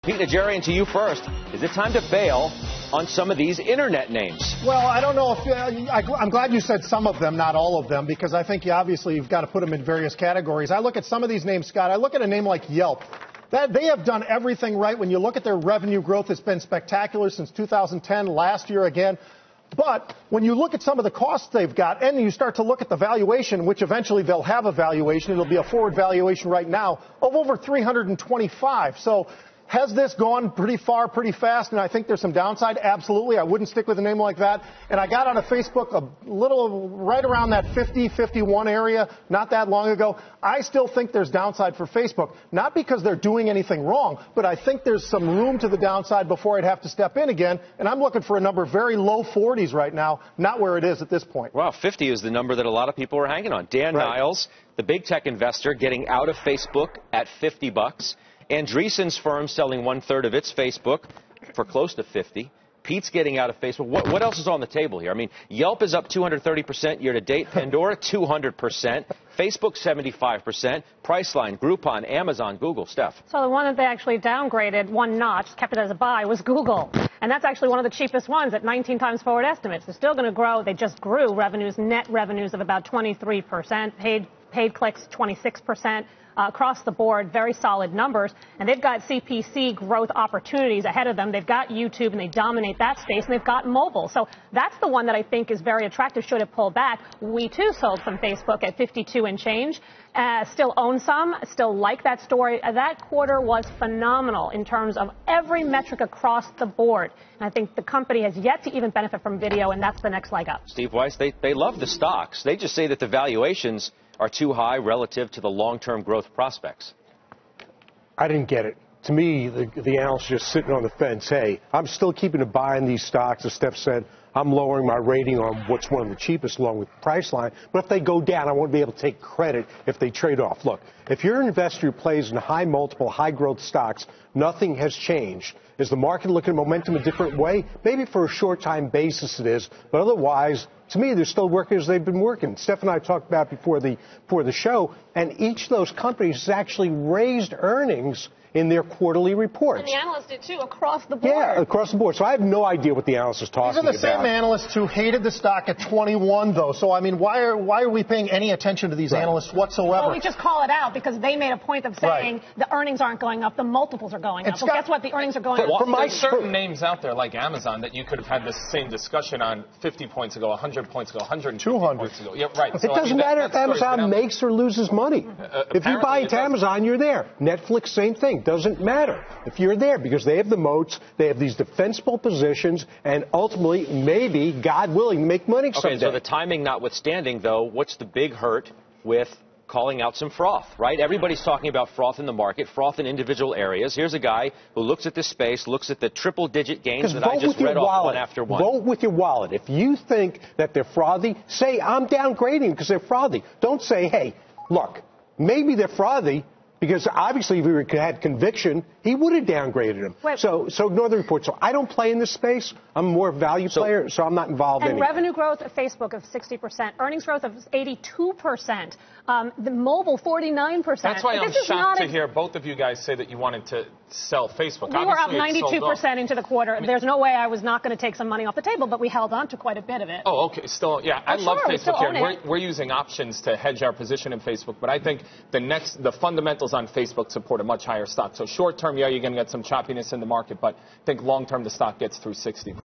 Pete Najarian, to you first. Is it time to bail on some of these internet names? Well, I don't know if I'm glad you said some of them, not all of them, because I think you've got to put them in various categories. I look at some of these names, Scott. I look at a name like Yelp. They have done everything right. When you look at their revenue growth, it's been spectacular since 2010, last year again. But when you look at some of the costs they've got, and you start to look at the valuation, which eventually they'll have a valuation, it'll be a forward valuation right now, of over 325. So has this gone pretty far, pretty fast, and I think there's some downside? Absolutely. I wouldn't stick with a name like that. And I got on Facebook a little right around that 50, 51 area not that long ago. I still think there's downside for Facebook, not because they're doing anything wrong, but I think there's some room to the downside before I'd have to step in again. And I'm looking for a number very low 40s right now, not where it is at this point. Well, 50 is the number that a lot of people are hanging on. Dan Niles, the big tech investor, getting out of Facebook at $50. Andreessen's firm selling 1/3 of its Facebook for close to 50. Pete's getting out of Facebook. What else is on the table here? I mean, Yelp is up 230% year to date. Pandora 200%. Facebook 75%. Priceline, Groupon, Amazon, Google. Steph. So the one that they actually downgraded one notch, kept it as a buy, was Google. And that's actually one of the cheapest ones at 19 times forward estimates. They're still going to grow. They just grew revenues, net revenues of about 23%. Paid clicks 26%. Across the board, very solid numbers. And they've got CPC growth opportunities ahead of them. They've got YouTube, and they dominate that space, and they've got mobile. So that's the one that I think is very attractive should it pull back. We, too, sold some Facebook at 52 and change. Still own some, still like that story. That quarter was phenomenal in terms of every metric across the board. And I think the company has yet to even benefit from video, and that's the next leg up. Steve Weiss, they love the stocks. They just say that the valuations are too high relative to the long-term growth prospects. I didn't get it. To me, the analysts just sitting on the fence. Hey, I'm still keeping a buy in these stocks. As Steph said, I'm lowering my rating on what's one of the cheapest along with Priceline. But if they go down, I won't be able to take credit if they trade off. Look, if you're an investor who plays in high multiple, high growth stocks, nothing has changed. Is the market looking at momentum a different way? Maybe for a short time basis it is, but otherwise, to me, they're still working as they've been working. Steph and I talked about before the show, and each of those companies has actually raised earnings in their quarterly reports. And the analysts did, too, across the board. Yeah, across the board. So I have no idea what the analysts are talking about. These are the same analysts who hated the stock at 21, though. So, I mean, why are we paying any attention to these analysts whatsoever? Well, we just call it out because they made a point of saying the earnings aren't going up, the multiples are going up. Well, guess what? The earnings are going up. There's certain names out there like Amazon that you could have had this same discussion on 50 points ago, 100 points ago, 120 points ago. Yeah, right. It doesn't matter if Amazon makes or loses money. If you buy into Amazon, you're there. Netflix, same thing. Doesn't matter. If you're there, because they have the moats, they have these defensible positions, and ultimately, maybe, God willing, make money someday. Okay, so the timing notwithstanding, though, what's the big hurt with calling out some froth, right? Everybody's talking about froth in the market, froth in individual areas. Here's a guy who looks at this space, looks at the triple-digit gains that I just read off one after one. Vote with your wallet. If you think that they're frothy, say, I'm downgrading because they're frothy. Don't say, hey, look, maybe they're frothy, because obviously if he had conviction, he would have downgraded him. So ignore the report. So I don't play in this space. I'm more a value player, so I'm not involved in it. And revenue growth at Facebook of 60%, earnings growth of 82%, the mobile 49%. That's why I'm shocked to hear both of you guys say that you wanted to sell Facebook. We were up 92% into the quarter. There's no way I was not going to take some money off the table, but we held on to quite a bit of it. Oh, okay. Still, yeah, I love Facebook here. We're using options to hedge our position in Facebook, but I think the fundamentals on Facebook support a much higher stock. So short term, yeah, you're going to get some choppiness in the market, but I think long term the stock gets through 60.